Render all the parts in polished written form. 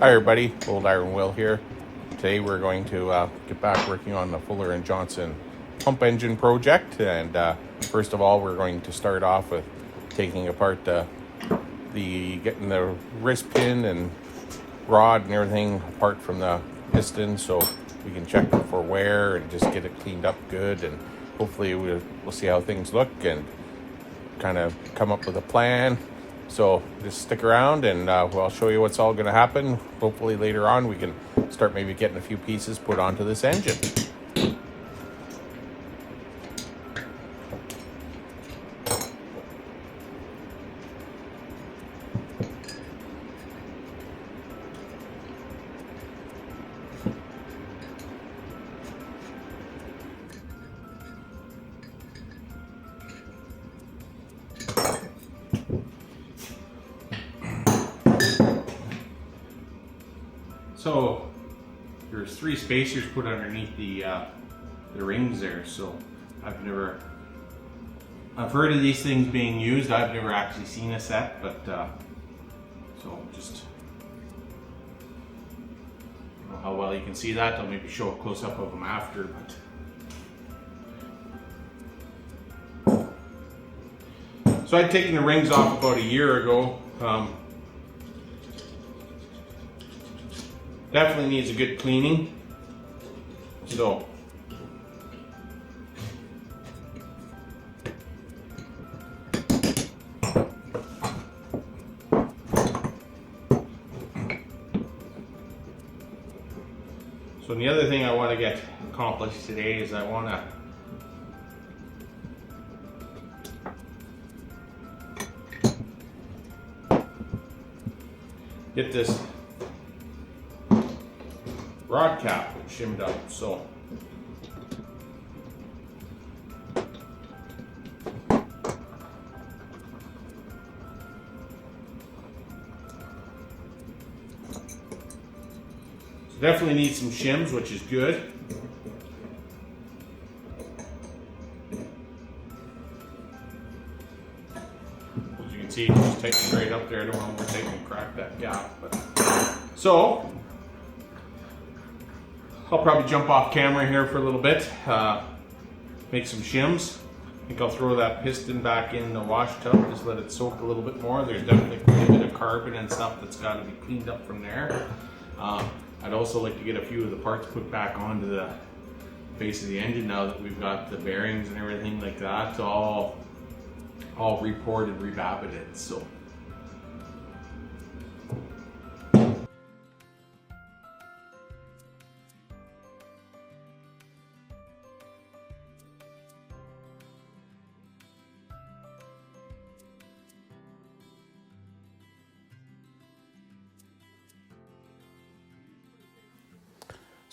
Hi everybody, Old Iron Will here. Today we're going to get back working on the Fuller & Johnson pump engine project, and first of all we're going to start off with taking apart getting the wrist pin and rod and everything apart from the piston so we can check for wear and just get it cleaned up good, and hopefully we'll see how things look and kind of come up with a plan. So just stick around and I'll show you what's all going to happen. Hopefully later on we can start maybe getting a few pieces put onto this engine. So there's 3 spacers put underneath the rings there. So I've heard of these things being used. I've never actually seen a set, but so just I don't know how well you can see that. I'll maybe show a close up of them after. So I'd taken the rings off about a year ago. Definitely needs a good cleaning. So the other thing I want to get accomplished today is I want to get this rod cap shimmed up. So definitely need some shims, which is good. As you can see, it's just tightening right up there. I don't want to overtake and crack that gap. So I'll probably jump off camera here for a little bit, make some shims. I think I'll throw that piston back in the wash tub, just let it soak a little bit more. There's definitely quite a bit of carbon and stuff that's got to be cleaned up from there. I'd also like to get a few of the parts put back onto the base of the engine now that we've got the bearings and everything like that all re-poured and rebabited.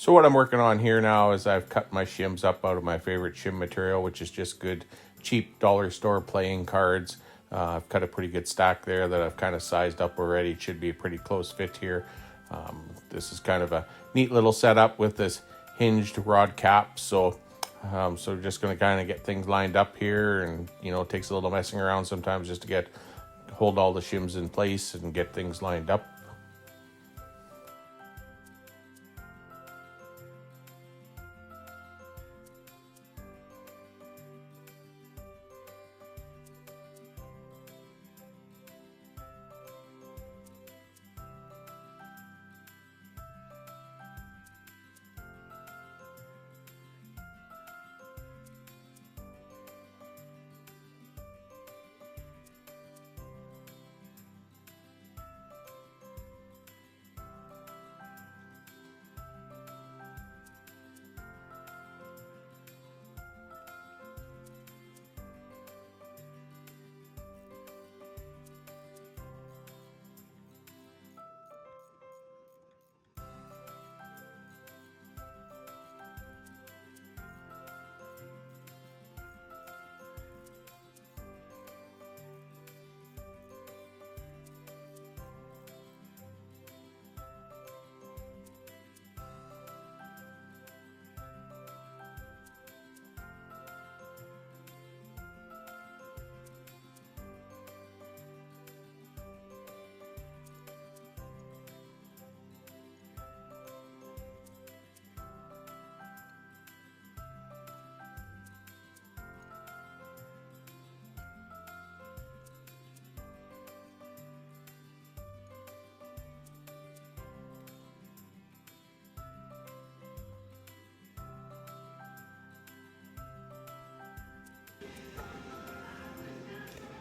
So what I'm working on here now is I've cut my shims up out of my favorite shim material, which is just good, cheap dollar store playing cards. I've cut a pretty good stack there that I've kind of sized up already. It should be a pretty close fit here. This is kind of a neat little setup with this hinged rod cap. So just going to kind of get things lined up here, and it takes a little messing around sometimes just to hold all the shims in place and get things lined up.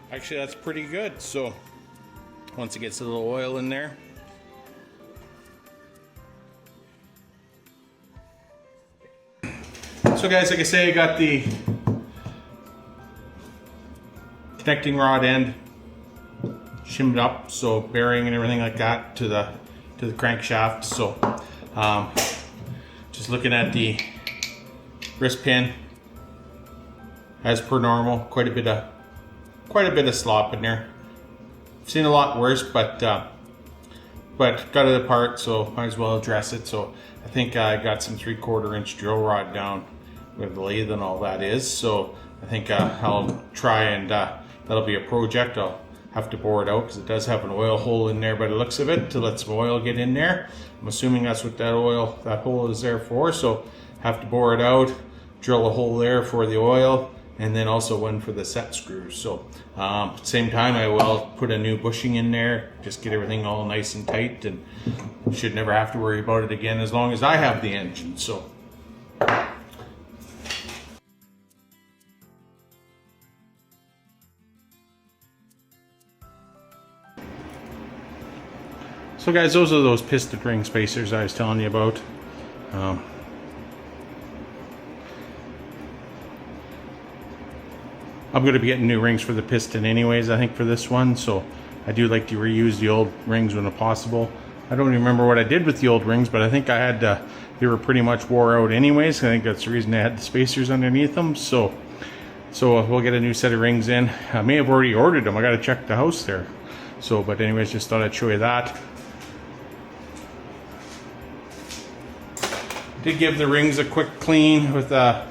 Actually, that's pretty good. So once it gets a little oil in there, so guys, like I say, I got the connecting rod end shimmed up, so bearing and everything like that to the crankshaft. So just looking at the wrist pin, as per normal, quite a bit of slop in there. I've seen a lot worse, but got it apart, so might as well address it. So I think I got some 3/4 inch drill rod down where the lathe and all that is. So I think I'll try and that'll be a project. I'll have to bore it out because it does have an oil hole in there by the looks of it to let some oil get in there. I'm assuming that's what that hole is there for. So have to bore it out, drill a hole there for the oil, and then also one for the set screws. So at the same time, I will put a new bushing in there, just get everything all nice and tight, and should never have to worry about it again as long as I have the engine. So guys, those are those piston ring spacers I was telling you about. I'm going to be getting new rings for the piston anyways, I think, for this one. So I do like to reuse the old rings when possible. I don't even remember what I did with the old rings, but I think I had they were pretty much wore out anyways. I think that's the reason they had the spacers underneath them. So we'll get a new set of rings in. I may have already ordered them. I got to check the house there. So, but anyways, just thought I'd show you that. Did give the rings a quick clean with a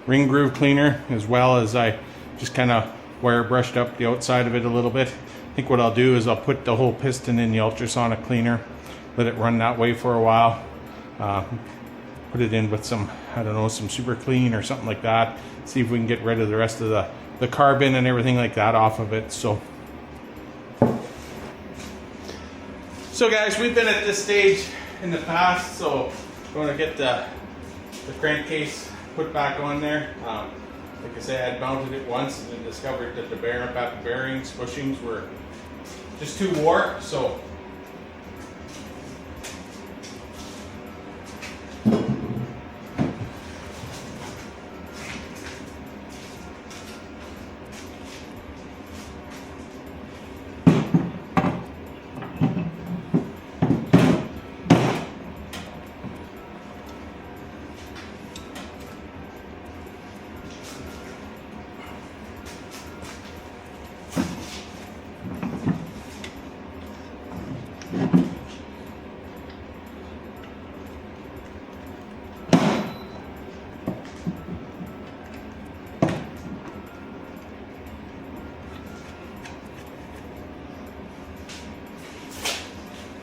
ring groove cleaner, as well as I just kind of wire brushed up the outside of it a little bit. I think what I'll do is I'll put the whole piston in the ultrasonic cleaner, let it run that way for a while, put it in with some, I don't know, some super clean or something like that, see if we can get rid of the rest of the carbon and everything like that off of it. So guys, we've been at this stage in the past, so I'm going to get the crankcase put back on there. Like I say, I had mounted it once and then discovered that the bearings, bushings were just too warped. So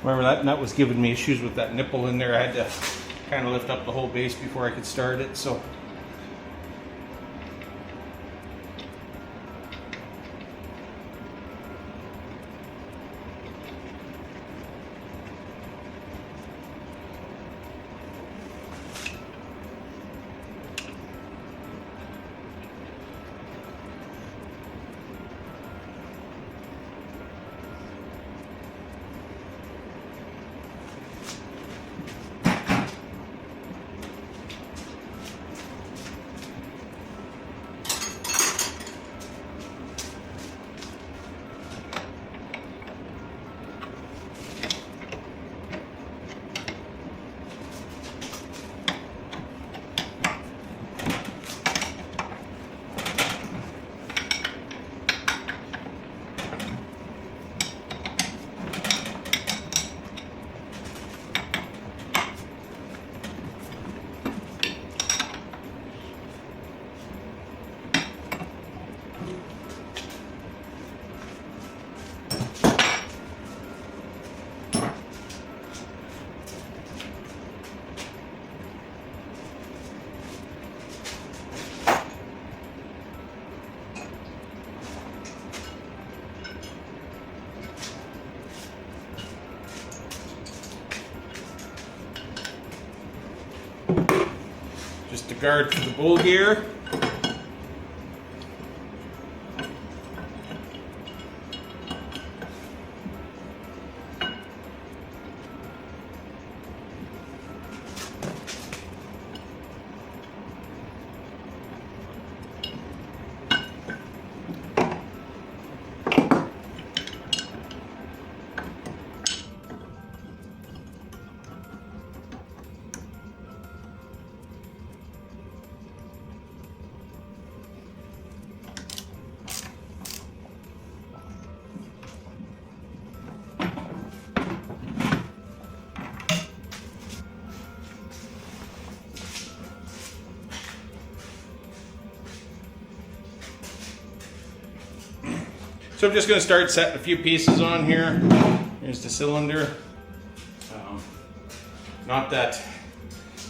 remember that nut was giving me issues with that nipple in there. I had to kind of lift up the whole base before I could start it. So just the guard for the bull gear. So I'm just going to start setting a few pieces on here. Here's the cylinder. Not that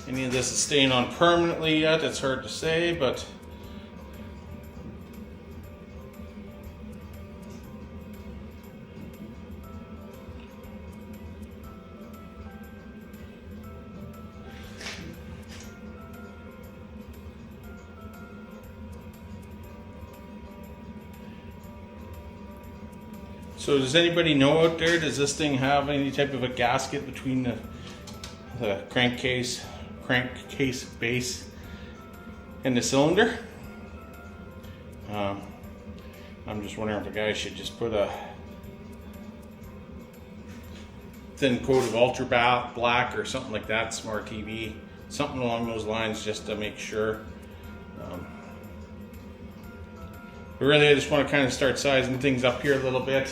any of this is staying on permanently yet, it's hard to say, but so does anybody know out there, does this thing have any type of a gasket between the crankcase base and the cylinder? I'm just wondering if a guy should just put a thin coat of ultra black or something like that, Smart TV, something along those lines, just to make sure. But really, I just want to kind of start sizing things up here a little bit.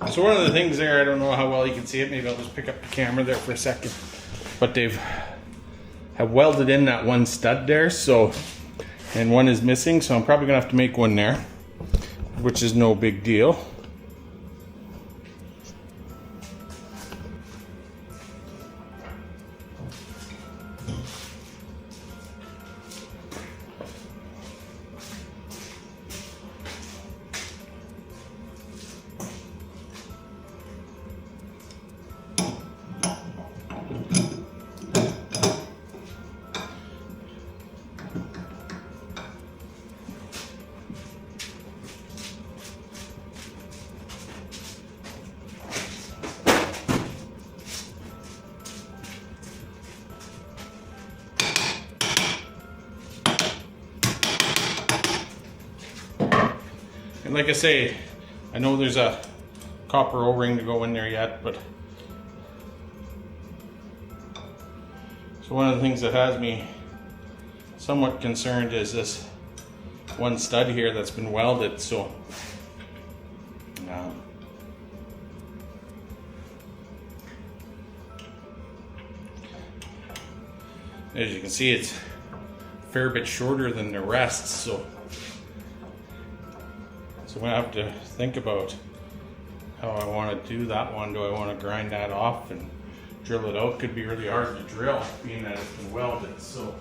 So one of the things there, I don't know how well you can see it, maybe I'll just pick up the camera there for a second, but have welded in that one stud there, so, and one is missing, so I'm probably gonna have to make one there, which is no big deal. And like I say, I know there's a copper O-ring to go in there yet, but so one of the things that has me somewhat concerned is this one stud here that's been welded. So as you can see, it's a fair bit shorter than the rest, so I'm gonna have to think about how I want to do that one. Do I want to grind that off and drill it out? Could be really hard to drill, being that it's been welded. So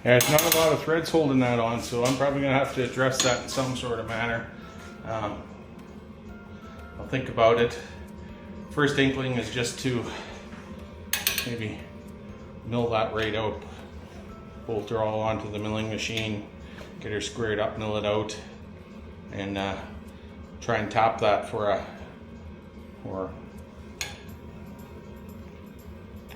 yeah, it's not a lot of threads holding that on, so I'm probably going to have to address that in some sort of manner. I'll think about it. First inkling is just to maybe mill that right out. Bolt her all onto the milling machine, get her squared up, mill it out, and try and tap that for or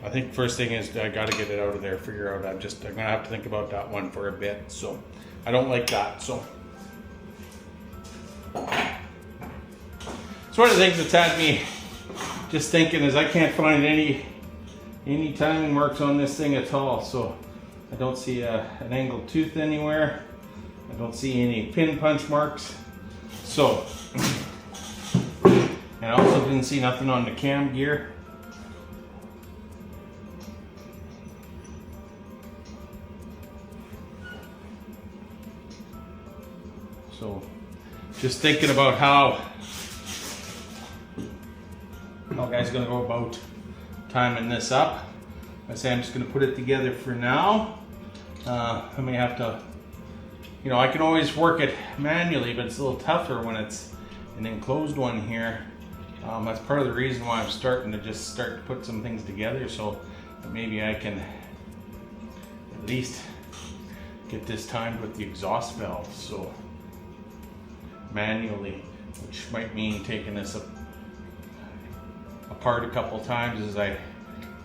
I think first thing is I got to get it out of there, figure out, I'm gonna have to think about that one for a bit. So I don't like that. So it's one of the things that's had me just thinking is I can't find any timing marks on this thing at all. So I don't see an angled tooth anywhere. I don't see any pin punch marks. So, and I also didn't see nothing on the cam gear. So, just thinking about how guys gonna go about timing this up. I say I'm just gonna put it together for now. I may have to, I can always work it manually, but it's a little tougher when it's an enclosed one here. That's part of the reason why I'm starting to put some things together, so that maybe I can at least get this timed with the exhaust valve. So manually, which might mean taking this apart a couple times as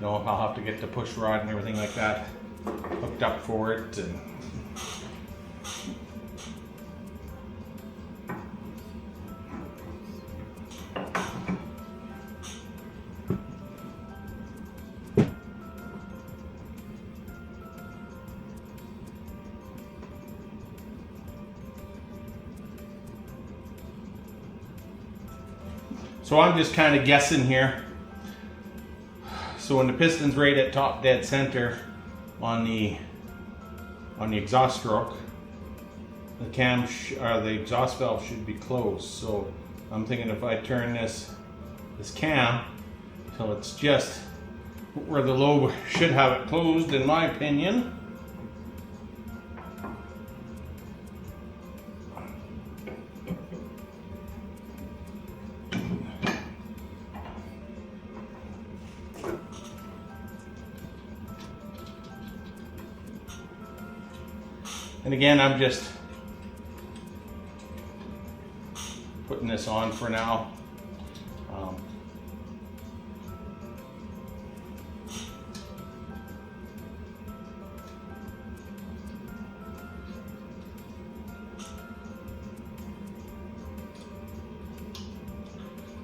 I'll have to get the push rod and everything like that hooked up for it. And so I'm just kind of guessing here. So when the piston's right at top dead center on the exhaust stroke, the exhaust valve should be closed. So I'm thinking if I turn this cam till it's just where the lobe should have it closed, in my opinion. And again, I'm just putting this on for now.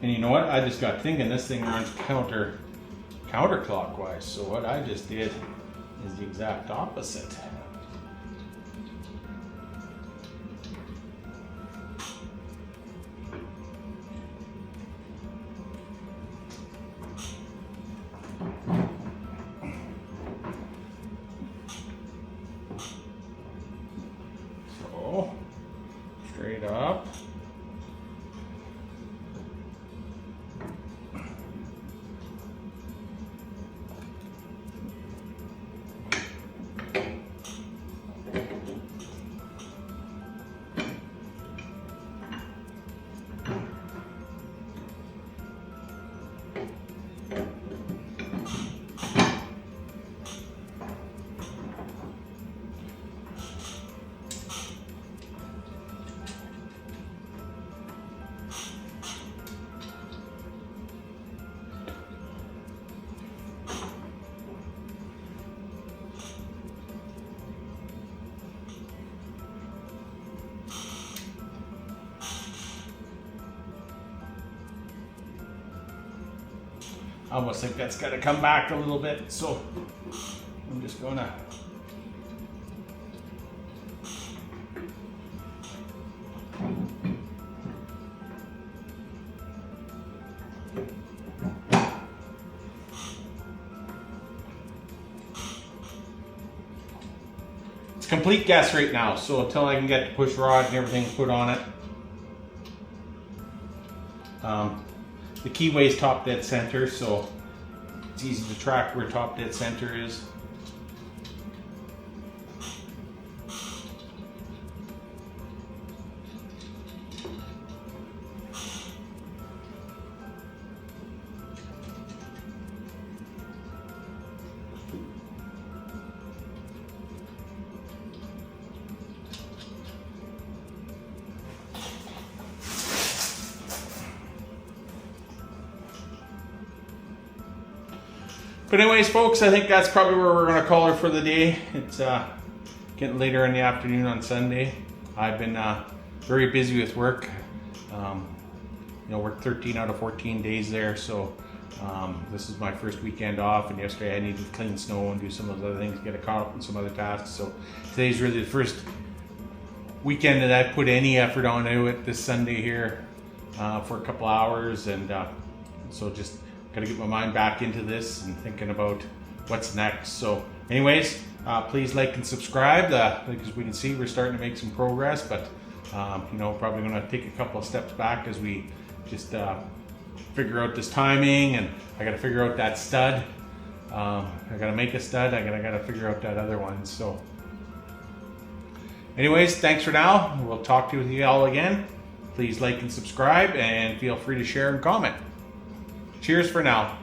And you know what? I just got thinking this thing runs counterclockwise. So what I just did is the exact opposite. So, straight up. I almost think that's got to come back a little bit, so I'm just gonna it's complete guess right now, so until I can get the push rod and everything put on it. The keyway's top dead center, so it's easy to track where top dead center is. But anyways, folks, I think that's probably where we're going to call it for the day. It's getting later in the afternoon on Sunday. I've been very busy with work. Worked 13 out of 14 days there, so this is my first weekend off, and yesterday I needed to clean snow and do some of those other things, get caught up in some other tasks. So today's really the first weekend that I put any effort onto it this Sunday here for a couple hours, and so just got to get my mind back into this and thinking about what's next. So anyways, please like and subscribe. As we can see, we're starting to make some progress, but probably going to take a couple of steps back as we just figure out this timing, and I got to figure out that stud. I got to make a stud. I got to figure out that other one. So anyways, thanks for now. We'll talk to you all again. Please like and subscribe, and feel free to share and comment. Cheers for now.